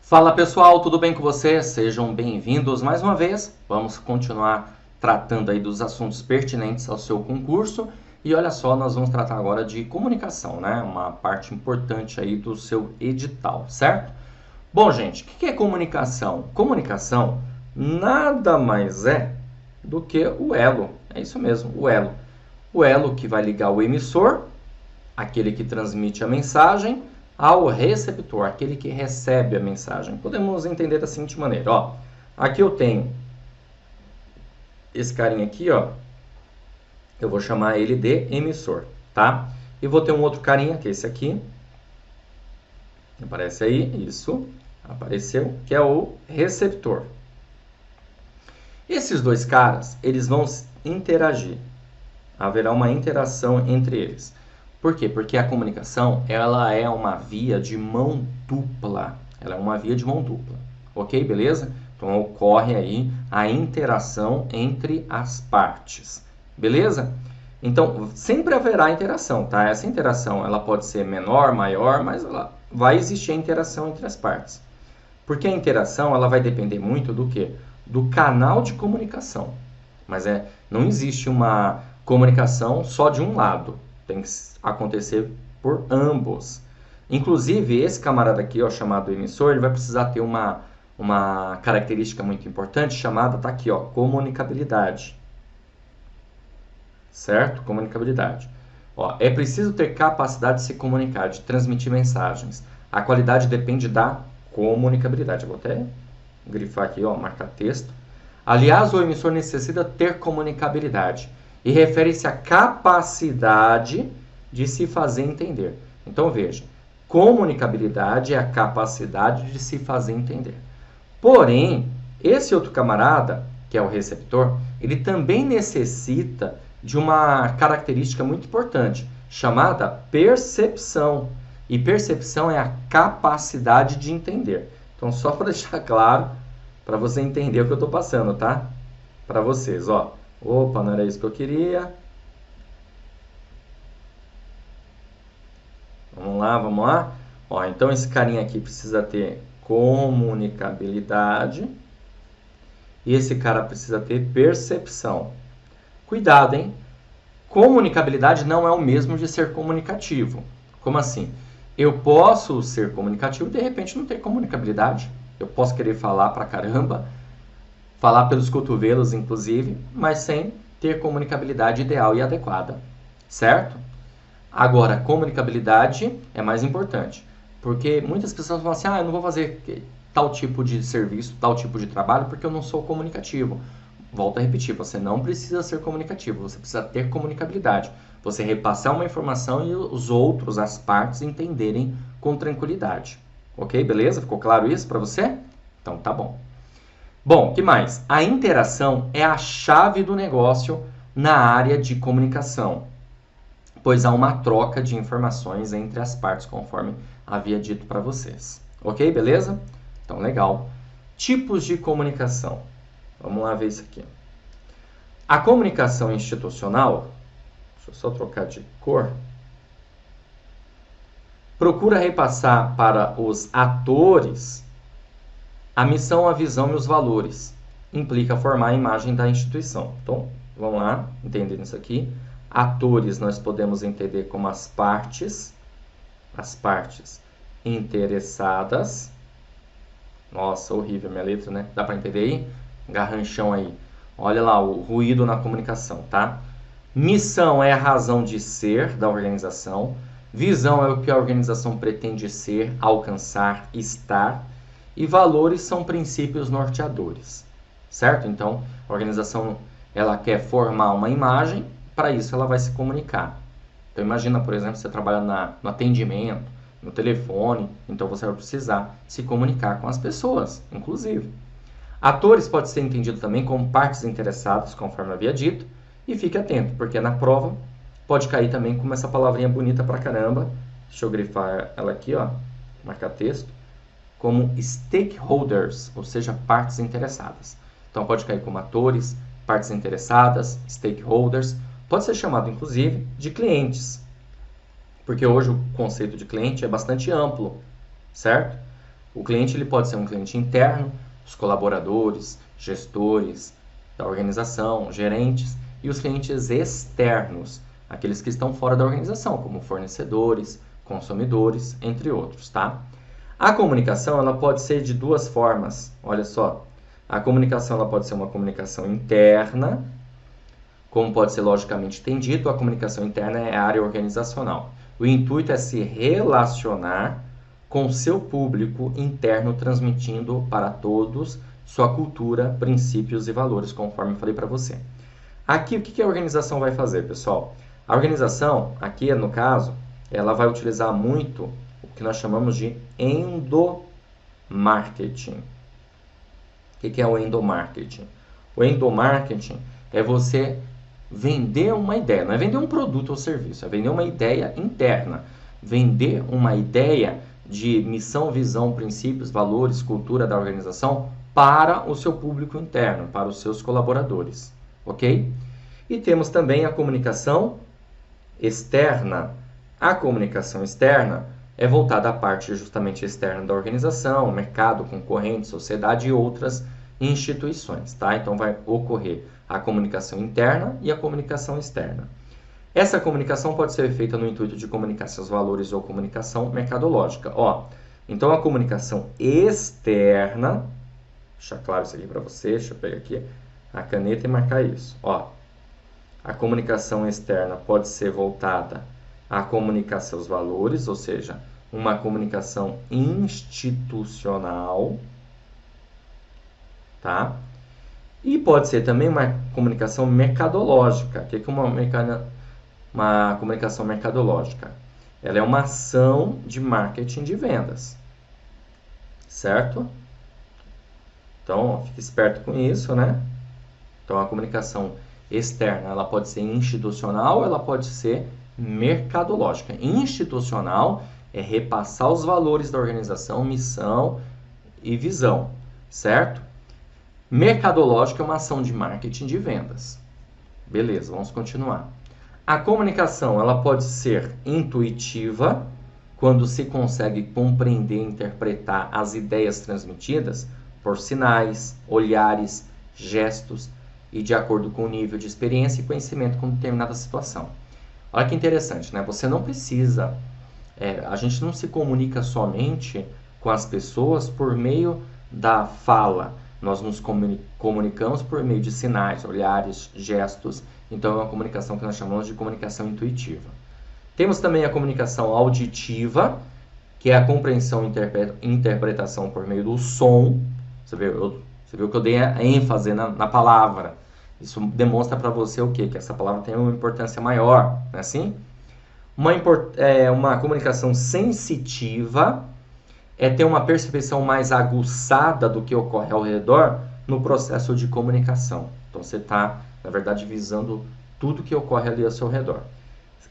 Fala pessoal, tudo bem com vocês? Sejam bem-vindos mais uma vez. Vamos continuar tratando aí dos assuntos pertinentes ao seu concurso. E olha só, nós vamos tratar agora de comunicação, né? Uma parte importante aí do seu edital, certo? Bom, gente, o que é comunicação? Comunicação nada mais é do que o elo. É isso mesmo, o elo. O elo que vai ligar o emissor, aquele que transmite a mensagem, ao receptor, aquele que recebe a mensagem. Podemos entender da seguinte maneira, ó. Aqui eu tenho esse carinha aqui, ó. Eu vou chamar ele de emissor, tá? E vou ter um outro carinha, que é esse aqui. Aparece aí, isso. Apareceu, que é o receptor. Esses dois caras, eles vão interagir. Haverá uma interação entre eles. Por quê? Porque a comunicação, ela é uma via de mão dupla. Ela é uma via de mão dupla. Ok? Beleza? Então, ocorre aí a interação entre as partes. Beleza? Então, sempre haverá interação, tá? Essa interação, ela pode ser menor, maior, mas ela vai existir a interação entre as partes. Porque a interação, ela vai depender muito do quê? Do canal de comunicação. Mas não existe uma comunicação só de um lado. Tem que acontecer por ambos. Inclusive, esse camarada aqui, ó, chamado emissor, ele vai precisar ter uma característica muito importante chamada, tá aqui, ó, comunicabilidade. Certo? Comunicabilidade. Ó, é preciso ter capacidade de se comunicar, de transmitir mensagens. A qualidade depende da comunicabilidade. Eu vou até grifar aqui, ó, marcar texto. Aliás, o emissor necessita ter comunicabilidade. E refere-se à capacidade de se fazer entender. Então, veja, comunicabilidade é a capacidade de se fazer entender. Porém, esse outro camarada, que é o receptor, ele também necessita de uma característica muito importante, chamada percepção. E percepção é a capacidade de entender. Então, só para deixar claro, para você entender o que eu estou passando, tá? Para vocês, ó. Opa, não era isso que eu queria. Vamos lá. Ó, então esse carinha aqui precisa ter comunicabilidade. E esse cara precisa ter percepção. Cuidado, hein? Comunicabilidade não é o mesmo de ser comunicativo. Como assim? Eu posso ser comunicativo e de repente não ter comunicabilidade. Eu posso querer falar pra caramba, falar pelos cotovelos, inclusive, mas sem ter comunicabilidade ideal e adequada, certo? Agora, comunicabilidade é mais importante, porque muitas pessoas falam assim, eu não vou fazer tal tipo de serviço, tal tipo de trabalho, porque eu não sou comunicativo. Volto a repetir, você não precisa ser comunicativo, você precisa ter comunicabilidade. Você repassar uma informação e os outros, as partes, entenderem com tranquilidade. Ok? Beleza? Ficou claro isso para você? Então tá bom. Bom, que mais? A interação é a chave do negócio na área de comunicação, pois há uma troca de informações entre as partes, conforme havia dito para vocês. Ok, beleza? Então, legal. Tipos de comunicação. Vamos lá ver isso aqui. A comunicação institucional, deixa eu só trocar de cor, procura repassar para os atores a missão, a visão e os valores. Implica formar a imagem da instituição. Então, vamos lá, entendendo isso aqui. Atores nós podemos entender como as partes interessadas. Nossa, horrível minha letra, né? Dá para entender aí? Garranchão aí. Olha lá, o ruído na comunicação, tá? Missão é a razão de ser da organização. Visão é o que a organização pretende ser, alcançar, estar. E valores são princípios norteadores, certo? Então, a organização ela quer formar uma imagem, para isso ela vai se comunicar. Então, imagina, por exemplo, você trabalha no atendimento, no telefone, então você vai precisar se comunicar com as pessoas, inclusive. Atores pode ser entendido também como partes interessadas, conforme havia dito, e fique atento, porque na prova pode cair também como essa palavrinha bonita pra caramba. Deixa eu grifar ela aqui, ó, marcar texto. Como stakeholders, ou seja, partes interessadas. Então, pode cair como atores, partes interessadas, stakeholders. Pode ser chamado, inclusive, de clientes, porque hoje o conceito de cliente é bastante amplo, certo? O cliente ele pode ser um cliente interno, os colaboradores, gestores da organização, gerentes, e os clientes externos, aqueles que estão fora da organização, como fornecedores, consumidores, entre outros, tá? A comunicação ela pode ser de duas formas, olha só. A comunicação ela pode ser uma comunicação interna, como pode ser logicamente entendido, a comunicação interna é a área organizacional. O intuito é se relacionar com seu público interno, transmitindo para todos sua cultura, princípios e valores, conforme eu falei para você. Aqui, o que a organização vai fazer, pessoal? A organização, aqui no caso, ela vai utilizar muito o que nós chamamos de endomarketing. O que é o endomarketing? O endomarketing é você vender uma ideia, não é vender um produto ou serviço, é vender uma ideia interna, vender uma ideia de missão, visão, princípios, valores, cultura da organização para o seu público interno, para os seus colaboradores, ok? E temos também a comunicação externa. A comunicação externa é voltada à parte justamente externa da organização, mercado, concorrente, sociedade e outras instituições, tá? Então vai ocorrer a comunicação interna e a comunicação externa. Essa comunicação pode ser feita no intuito de comunicar seus valores ou comunicação mercadológica. Então a comunicação externa, deixa claro isso aqui para você, deixa eu pegar aqui a caneta e marcar isso. A comunicação externa pode ser voltada a comunicar seus valores, ou seja, uma comunicação institucional, tá? E pode ser também uma comunicação mercadológica. O que é uma comunicação mercadológica? Ela é uma ação de marketing de vendas, certo? Então, fique esperto com isso, né? Então, a comunicação externa, ela pode ser institucional, ela pode ser mercadológica. Institucional é repassar os valores da organização, missão e visão, certo? Mercadológica é uma ação de marketing de vendas. Beleza, vamos continuar. A comunicação, ela pode ser intuitiva, quando se consegue compreender e interpretar as ideias transmitidas por sinais, olhares, gestos e de acordo com o nível de experiência e conhecimento com determinada situação. Olha que interessante, né? Você não precisa, a gente não se comunica somente com as pessoas por meio da fala. Nós nos comunicamos por meio de sinais, olhares, gestos. Então, é uma comunicação que nós chamamos de comunicação intuitiva. Temos também a comunicação auditiva, que é a compreensão e interpretação por meio do som. Você viu que eu dei a ênfase na palavra. Isso demonstra para você o quê? Que essa palavra tem uma importância maior, não é assim? Uma comunicação sensitiva é ter uma percepção mais aguçada do que ocorre ao redor no processo de comunicação. Então, você está, na verdade, visando tudo que ocorre ali ao seu redor.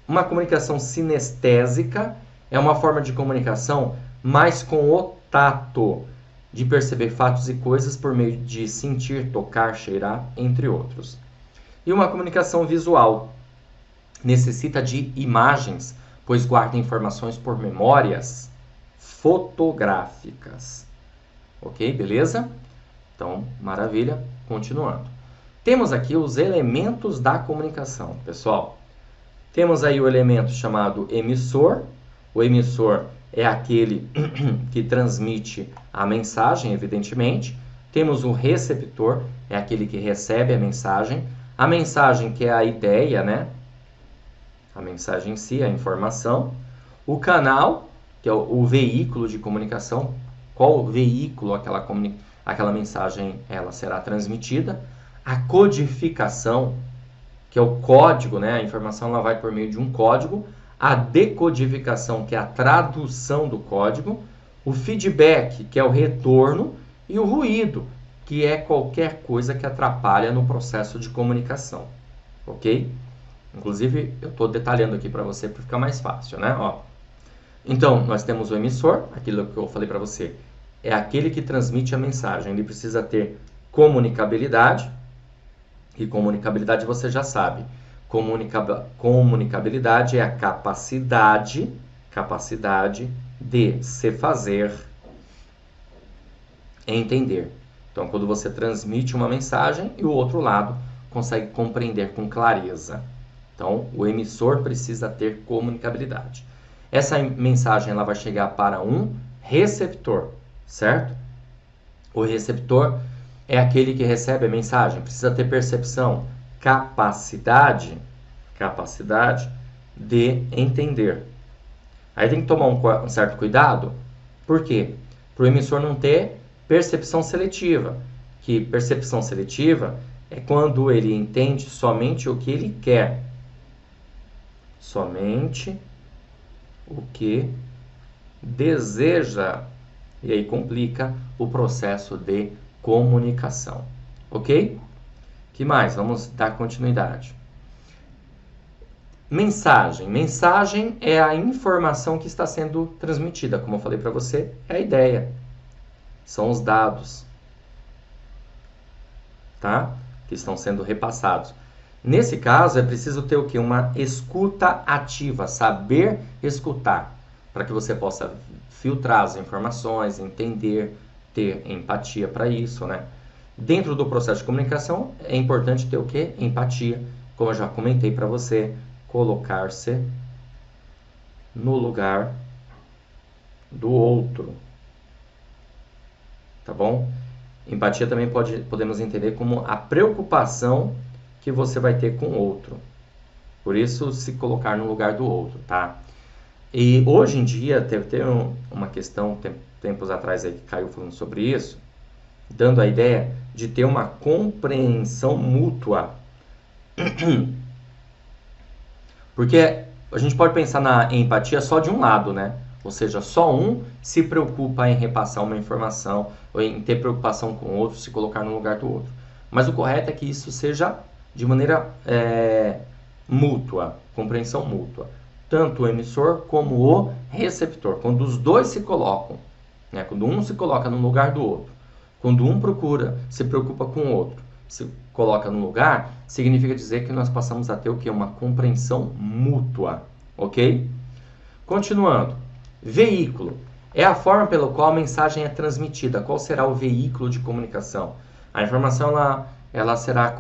Uma comunicação sinestésica é uma forma de comunicação mais com o tato, de perceber fatos e coisas por meio de sentir, tocar, cheirar, entre outros. E uma comunicação visual necessita de imagens, pois guarda informações por memórias fotográficas. Ok, beleza? Então, maravilha. Continuando. Temos aqui os elementos da comunicação, pessoal. Temos aí o elemento chamado emissor. O emissor é aquele que transmite a mensagem, evidentemente. Temos o receptor, é aquele que recebe a mensagem. A mensagem, que é a ideia, né? A mensagem em si, a informação. O canal, que é o veículo de comunicação. Qual veículo aquela mensagem ela será transmitida? A codificação, que é o código, né? A informação ela vai por meio de um código. A decodificação, que é a tradução do código. O feedback, que é o retorno. E o ruído, que é qualquer coisa que atrapalha no processo de comunicação. Ok? Inclusive, eu estou detalhando aqui para você para ficar mais fácil, né? Então, nós temos o emissor, aquilo que eu falei para você. É aquele que transmite a mensagem. Ele precisa ter comunicabilidade. E comunicabilidade você já sabe. Comunicabilidade é a capacidade de se fazer entender. Então, quando você transmite uma mensagem e o outro lado consegue compreender com clareza. Então, o emissor precisa ter comunicabilidade. Essa mensagem ela vai chegar para um receptor, certo? O receptor é aquele que recebe a mensagem, precisa ter percepção, capacidade de entender. Aí tem que tomar um certo cuidado, por quê? Para o emissor não ter percepção seletiva, que percepção seletiva é quando ele entende somente o que ele quer, somente o que deseja, e aí complica o processo de comunicação, ok? Que mais? Vamos dar continuidade. Mensagem. Mensagem é a informação que está sendo transmitida, como eu falei para você, é a ideia, são os dados, tá? Que estão sendo repassados. Nesse caso, é preciso ter o quê? Uma escuta ativa, saber escutar, para que você possa filtrar as informações, entender, ter empatia para isso, né? Dentro do processo de comunicação, é importante ter o quê? Empatia, como eu já comentei para você, colocar-se no lugar do outro, tá bom? Empatia também podemos entender como a preocupação que você vai ter com o outro. Por isso, se colocar no lugar do outro, tá? E hoje em dia, teve uma questão, tempos atrás aí que caiu falando sobre isso, dando a ideia de ter uma compreensão mútua. Porque a gente pode pensar na empatia só de um lado, né? Ou seja, só um se preocupa em repassar uma informação ou em ter preocupação com o outro, se colocar no lugar do outro. Mas o correto é que isso seja de maneira mútua, compreensão mútua. Tanto o emissor como o receptor. Quando os dois se colocam, né? Quando um se coloca no lugar do outro, quando um se preocupa com o outro, se coloca no lugar, significa dizer que nós passamos a ter o quê? Uma compreensão mútua, ok? Continuando. Veículo. É a forma pela qual a mensagem é transmitida. Qual será o veículo de comunicação? A informação ela será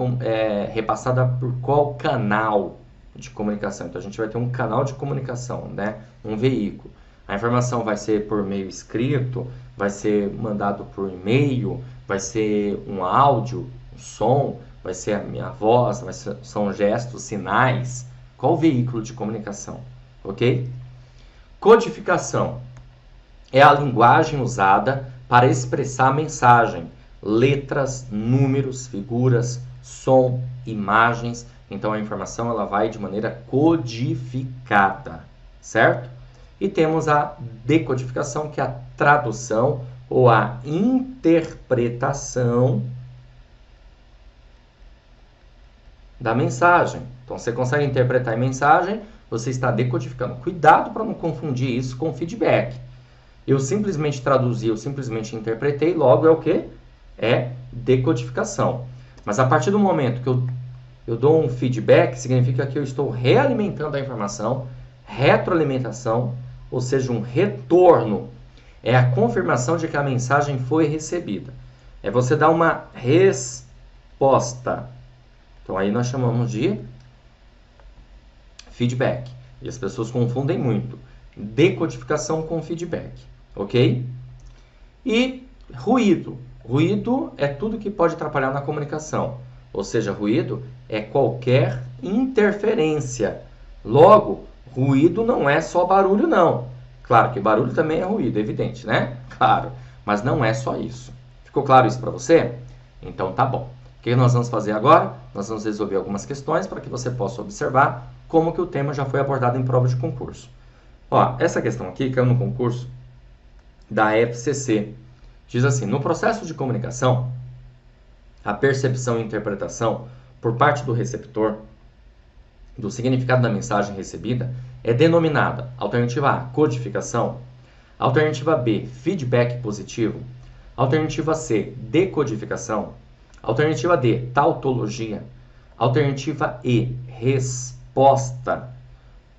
repassada por qual canal de comunicação? Então a gente vai ter um canal de comunicação, né? Um veículo. A informação vai ser por meio escrito, vai ser mandado por e-mail, vai ser um áudio, um som, vai ser a minha voz, são gestos, sinais. Qual o veículo de comunicação? Ok? Codificação é a linguagem usada para expressar a mensagem, letras, números, figuras, som, imagens. Então a informação ela vai de maneira codificada, certo? E temos a decodificação, que é a tradução ou a interpretação da mensagem. Então você consegue interpretar a mensagem, você está decodificando. Cuidado para não confundir isso com feedback. Eu simplesmente traduzi, eu simplesmente interpretei, logo é o quê? É decodificação. Mas a partir do momento que eu dou um feedback, significa que eu estou realimentando a informação, retroalimentação, ou seja, um retorno. É a confirmação de que a mensagem foi recebida. É você dar uma resposta. Então aí nós chamamos de feedback. E as pessoas confundem muito decodificação com feedback, ok? E ruído. Ruído é tudo que pode atrapalhar na comunicação. Ou seja, ruído é qualquer interferência. Logo, ruído não é só barulho, não. Claro que barulho também é ruído, é evidente, né? Claro, mas não é só isso. Ficou claro isso para você? Então tá bom. O que nós vamos fazer agora? Nós vamos resolver algumas questões para que você possa observar como que o tema já foi abordado em prova de concurso. Ó, essa questão aqui caiu no concurso da FCC. Diz assim: no processo de comunicação, a percepção e interpretação por parte do receptor do significado da mensagem recebida é denominada alternativa A, codificação, alternativa B, feedback positivo, alternativa C, decodificação, alternativa D, tautologia, alternativa E, resposta.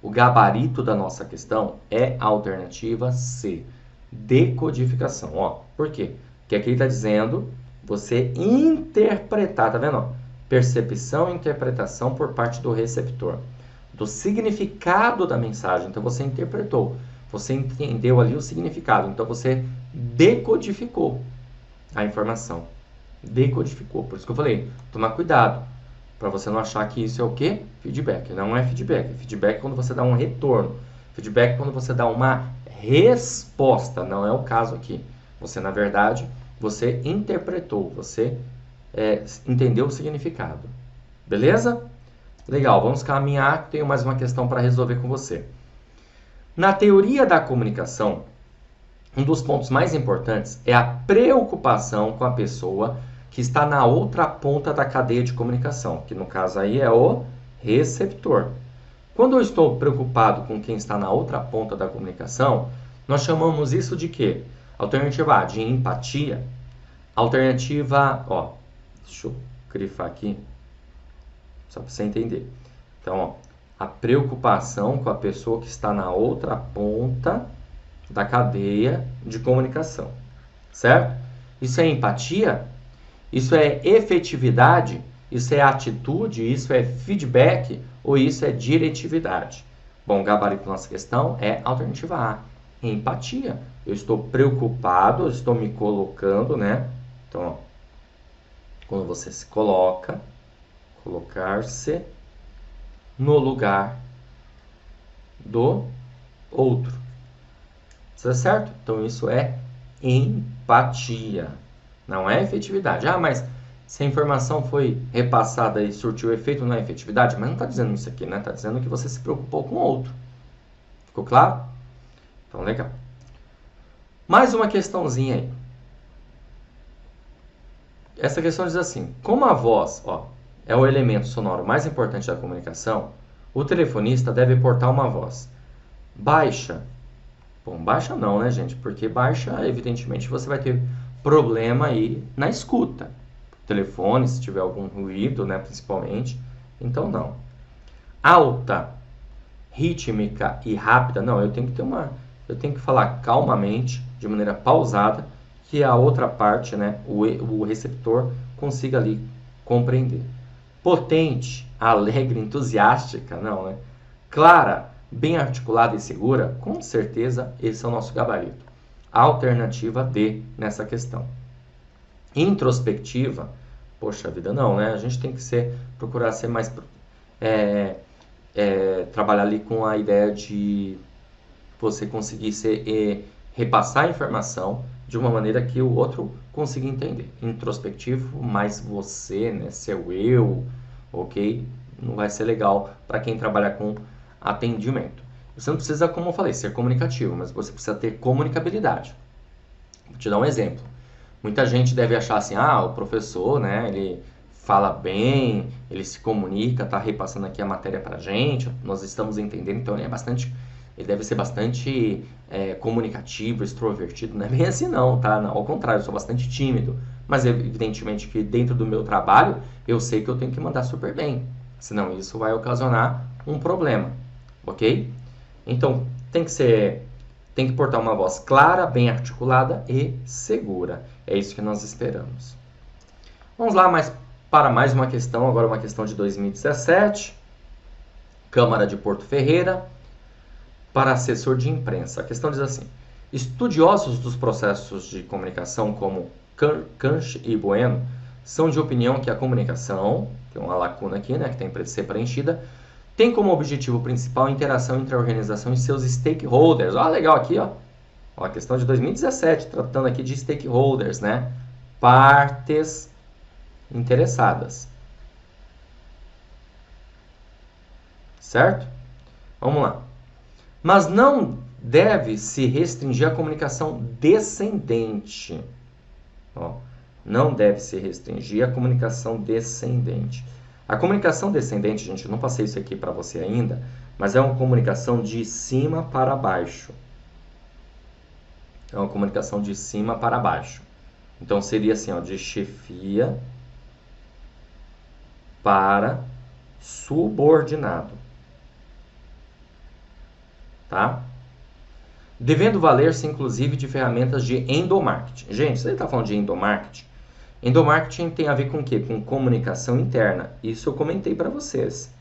O gabarito da nossa questão é a alternativa C, decodificação. Ó, por quê? Que aqui está dizendo você interpretar, tá vendo? Ó? Percepção e interpretação por parte do receptor. Do significado da mensagem. Então você interpretou. Você entendeu ali o significado. Então você decodificou a informação. Decodificou. Por isso que eu falei, tomar cuidado. Para você não achar que isso é o quê? Feedback. Não é feedback. Feedback é quando você dá um retorno. Feedback é quando você dá uma resposta. Não é o caso aqui. Você, na verdade, você interpretou. Você entendeu o significado. Beleza? Legal. Vamos caminhar. Tenho mais uma questão para resolver com você. Na teoria da comunicação, um dos pontos mais importantes é a preocupação com a pessoa que está na outra ponta da cadeia de comunicação, que no caso aí é o receptor. Quando eu estou preocupado com quem está na outra ponta da comunicação, nós chamamos isso de quê? Alternativa A, de empatia. Alternativa, deixa eu grifar aqui, só para você entender. Então, a preocupação com a pessoa que está na outra ponta da cadeia de comunicação, certo? Isso é empatia? Isso é efetividade? Isso é atitude? Isso é feedback? Ou isso é diretividade? Bom, o gabarito da nossa questão é a alternativa A, empatia. Eu estou preocupado, eu estou me colocando, né? Então, quando você se coloca, colocar-se no lugar do outro. Tá certo? Então, isso é empatia. Não é efetividade. Ah, mas se a informação foi repassada e surtiu efeito, não é efetividade? Mas não está dizendo isso aqui, né? Está dizendo que você se preocupou com o outro. Ficou claro? Então, legal. Mais uma questãozinha aí. Essa questão diz assim: como a voz é o elemento sonoro mais importante da comunicação, o telefonista deve portar uma voz baixa. Bom, baixa não, né, gente? Porque baixa, evidentemente, você vai ter problema aí na escuta. Telefone, se tiver algum ruído, né, principalmente. Então, não. Alta, rítmica e rápida, não. Eu tenho que falar calmamente, de maneira pausada, que a outra parte, né, o receptor, consiga ali compreender. Potente, alegre, entusiástica, não, né? Clara, bem articulada e segura, com certeza esse é o nosso gabarito. Alternativa D nessa questão. Introspectiva, poxa vida, não, né? A gente tem que procurar ser mais trabalhar ali com a ideia de você conseguir repassar a informação de uma maneira que o outro consiga entender. Introspectivo, mais você, né? Seu eu, ok? Não vai ser legal para quem trabalha com atendimento. Você não precisa, como eu falei, ser comunicativo, mas você precisa ter comunicabilidade. Vou te dar um exemplo. Muita gente deve achar assim, o professor, né, ele fala bem, ele se comunica, está repassando aqui a matéria para a gente, nós estamos entendendo, então ele deve ser bastante comunicativo, extrovertido. Não é bem assim não, tá? Não, ao contrário, eu sou bastante tímido. Mas evidentemente que dentro do meu trabalho, eu sei que eu tenho que mandar super bem. Senão isso vai ocasionar um problema, ok? Então, tem que portar uma voz clara, bem articulada e segura. É isso que nós esperamos. Vamos lá para mais uma questão, agora uma questão de 2017. Câmara de Porto Ferreira, para assessor de imprensa. A questão diz assim: estudiosos dos processos de comunicação como Kanch e Bueno são de opinião que a comunicação, tem uma lacuna aqui, né, que tem que ser preenchida, tem como objetivo principal a interação entre a organização e seus stakeholders. Legal aqui, a questão de 2017, tratando aqui de stakeholders, né? Partes interessadas. Certo? Vamos lá. Mas não deve se restringir à comunicação descendente. Não deve se restringir à comunicação descendente. A comunicação descendente, gente, eu não passei isso aqui para você ainda, mas é uma comunicação de cima para baixo. É uma comunicação de cima para baixo. Então, seria assim, de chefia para subordinado. Tá? devendo valer-se inclusive de ferramentas de endomarketing. Gente, se ele está falando de endomarketing, endomarketing tem a ver com o quê? Com comunicação interna. Isso eu comentei para vocês.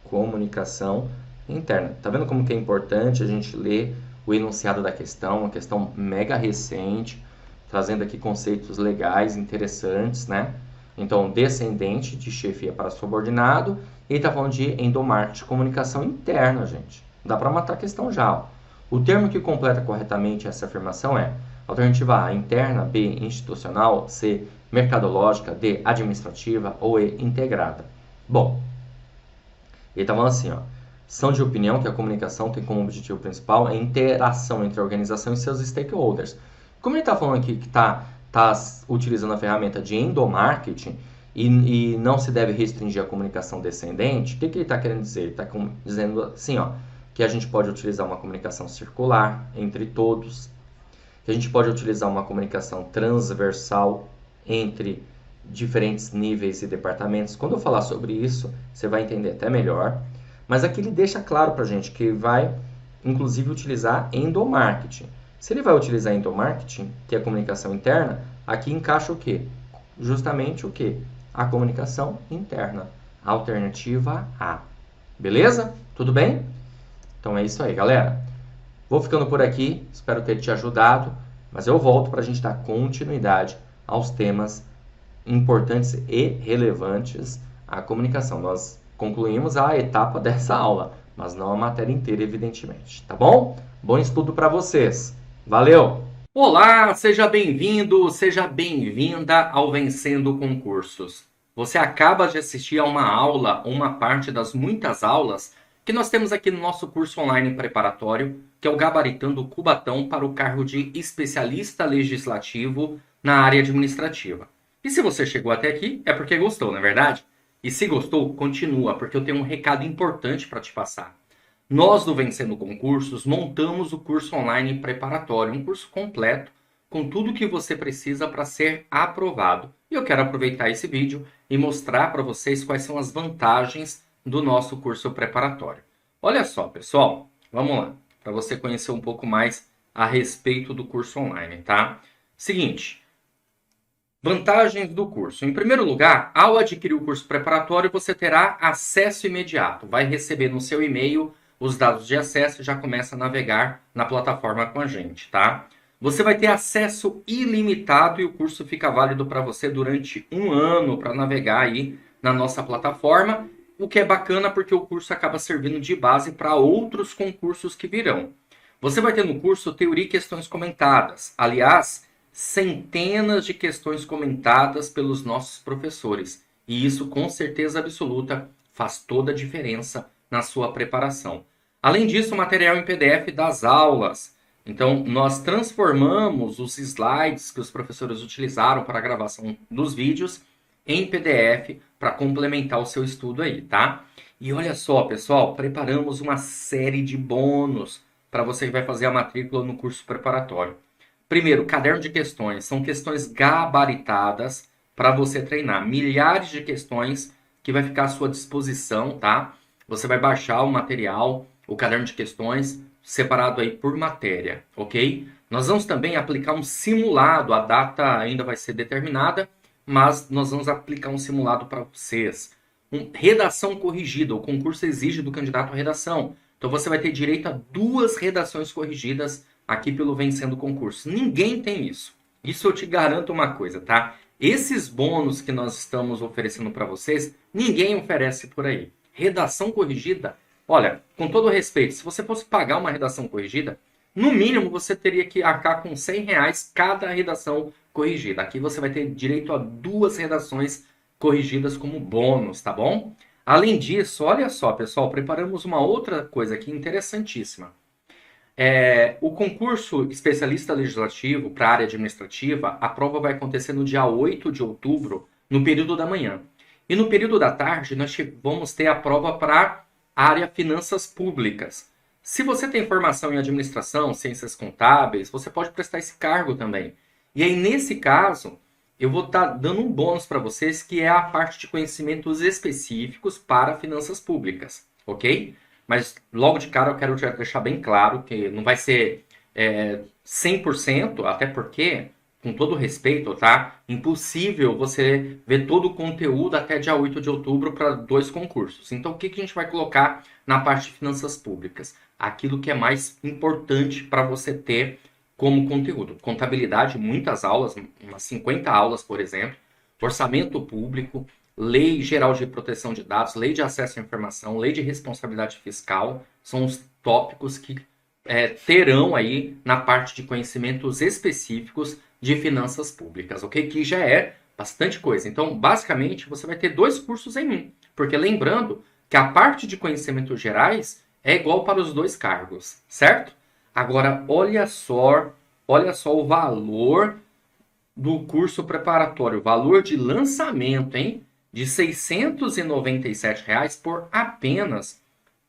Comunicação interna. Tá vendo como que é importante a gente ler o enunciado da questão, uma questão mega recente, trazendo aqui conceitos legais, interessantes, né? Então, descendente de chefia para subordinado, e está falando de endomarketing, comunicação interna, gente. Dá para matar a questão já. Ó. O termo que completa corretamente essa afirmação é alternativa A, interna, B, institucional, C, mercadológica, D, administrativa ou E, integrada. Bom, ele está falando assim, ó, são de opinião que a comunicação tem como objetivo principal a interação entre a organização e seus stakeholders. Como ele está falando aqui que está utilizando a ferramenta de endomarketing e não se deve restringir a comunicação descendente, o que ele está querendo dizer? Ele está dizendo assim, ó, que a gente pode utilizar uma comunicação circular entre todos, que a gente pode utilizar uma comunicação transversal entre diferentes níveis e departamentos. Quando eu falar sobre isso, você vai entender até melhor. Mas aqui ele deixa claro para a gente que vai, inclusive, utilizar endomarketing. Se ele vai utilizar endomarketing, que é a comunicação interna, aqui encaixa o quê? Justamente o quê? A comunicação interna. Alternativa A. Beleza? Tudo bem? Então é isso aí, galera. Vou ficando por aqui. Espero ter te ajudado. Mas eu volto para a gente dar continuidade aos temas importantes e relevantes à comunicação. Nós concluímos a etapa dessa aula, mas não a matéria inteira, evidentemente. Tá bom? Bom estudo para vocês. Valeu! Olá, seja bem-vindo, seja bem-vinda ao Vencendo Concursos. Você acaba de assistir a uma aula, uma parte das muitas aulas que nós temos aqui no nosso curso online preparatório, que é o Gabaritando o Cubatão para o cargo de especialista legislativo na área administrativa. E se você chegou até aqui, é porque gostou, não é verdade? E se gostou, continua, porque eu tenho um recado importante para te passar. Nós do Vencendo Concursos montamos o curso online preparatório, um curso completo com tudo o que você precisa para ser aprovado. E eu quero aproveitar esse vídeo e mostrar para vocês quais são as vantagens do nosso curso preparatório. Olha só, pessoal, vamos lá, para você conhecer um pouco mais a respeito do curso online, tá? Seguinte, vantagens do curso. Em primeiro lugar, ao adquirir o curso preparatório, você terá acesso imediato. Vai receber no seu e-mail os dados de acesso e já começa a navegar na plataforma com a gente, tá? Você vai ter acesso ilimitado e o curso fica válido para você durante 1 ano para navegar aí na nossa plataforma, o que é bacana porque o curso acaba servindo de base para outros concursos que virão. Você vai ter no curso teoria e questões comentadas. Aliás, centenas de questões comentadas pelos nossos professores. E isso, com certeza absoluta, faz toda a diferença na sua preparação. Além disso, material em PDF das aulas. Então, nós transformamos os slides que os professores utilizaram para a gravação dos vídeos em PDF para complementar o seu estudo aí, tá? E olha só, pessoal, preparamos uma série de bônus para você que vai fazer a matrícula no curso preparatório. Primeiro, caderno de questões. São questões gabaritadas para você treinar. Milhares de questões que vai ficar à sua disposição, tá? Você vai baixar o material, o caderno de questões, separado aí por matéria, ok? Nós vamos também aplicar um simulado. A data ainda vai ser determinada, mas nós vamos aplicar um simulado para vocês. Redação corrigida. O concurso exige do candidato a redação. Então você vai ter direito a 2 redações corrigidas aqui pelo Vencendo Concurso. Ninguém tem isso. Isso eu te garanto uma coisa, tá? Esses bônus que nós estamos oferecendo para vocês, ninguém oferece por aí. Redação corrigida, olha, com todo respeito, se você fosse pagar uma redação corrigida, no mínimo você teria que arcar com R$100 cada redação corrigida. Aqui você vai ter direito a 2 redações corrigidas como bônus, tá bom? Além disso, olha só, pessoal, preparamos uma outra coisa aqui interessantíssima. O concurso especialista legislativo para a área administrativa, a prova vai acontecer no dia 8 de outubro, no período da manhã. E no período da tarde, nós vamos ter a prova para a área finanças públicas. Se você tem formação em administração, ciências contábeis, você pode prestar esse cargo também. E aí, nesse caso, eu vou estar dando um bônus para vocês, que é a parte de conhecimentos específicos para finanças públicas, ok? mas logo de cara eu quero já deixar bem claro que não vai ser 100%, até porque, com todo respeito, tá? Impossível você ver todo o conteúdo até dia 8 de outubro para 2 concursos. Então, o que que a gente vai colocar na parte de finanças públicas? Aquilo que é mais importante para você ter como conteúdo. Contabilidade, muitas aulas, umas 50 aulas, por exemplo. Orçamento público, Lei Geral de Proteção de Dados, Lei de Acesso à Informação, Lei de Responsabilidade Fiscal, são os tópicos que terão aí na parte de conhecimentos específicos de finanças públicas, ok? Que já é bastante coisa. Então, basicamente, você vai ter 2 cursos em um. Porque lembrando que a parte de conhecimentos gerais é igual para os 2 cargos, certo? Agora, olha só o valor do curso preparatório, valor de lançamento, hein? De R$ 697 por apenas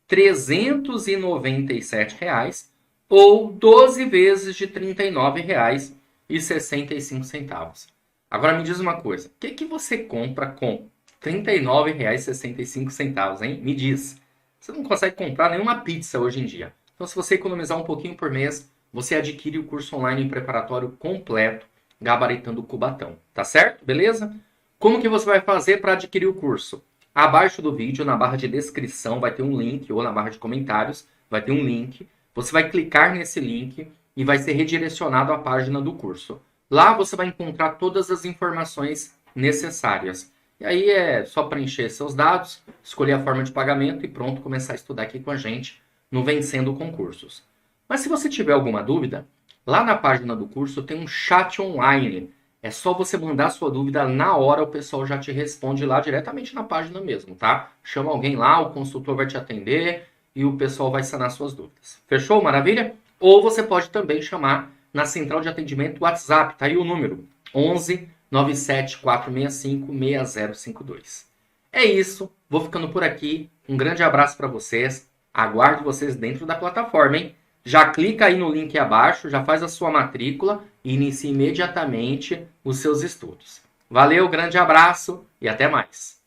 R$ 397 ou 12 vezes de R$ 39,65. Agora me diz uma coisa, o que você compra com R$ 39,65, hein? Me diz. Você não consegue comprar nenhuma pizza hoje em dia. Então, se você economizar um pouquinho por mês, você adquire o curso online preparatório completo, gabaritando o Cubatão. Tá certo? Beleza? Como que você vai fazer para adquirir o curso? Abaixo do vídeo, na barra de descrição, vai ter um link, ou na barra de comentários, vai ter um link. Você vai clicar nesse link e vai ser redirecionado à página do curso. Lá você vai encontrar todas as informações necessárias. E aí é só preencher seus dados, escolher a forma de pagamento e pronto, começar a estudar aqui com a gente no Vencendo Concursos. Mas se você tiver alguma dúvida, lá na página do curso tem um chat online. É só você mandar sua dúvida na hora, o pessoal já te responde lá diretamente na página mesmo, tá? Chama alguém lá, o consultor vai te atender e o pessoal vai sanar suas dúvidas. Fechou? Maravilha? Ou você pode também chamar na central de atendimento WhatsApp, tá aí o número 11 97 465 6052. É isso, vou ficando por aqui. Um grande abraço para vocês. Aguardo vocês dentro da plataforma, hein? Já clica aí no link abaixo, já faz a sua matrícula e inicie imediatamente os seus estudos. Valeu, grande abraço e até mais.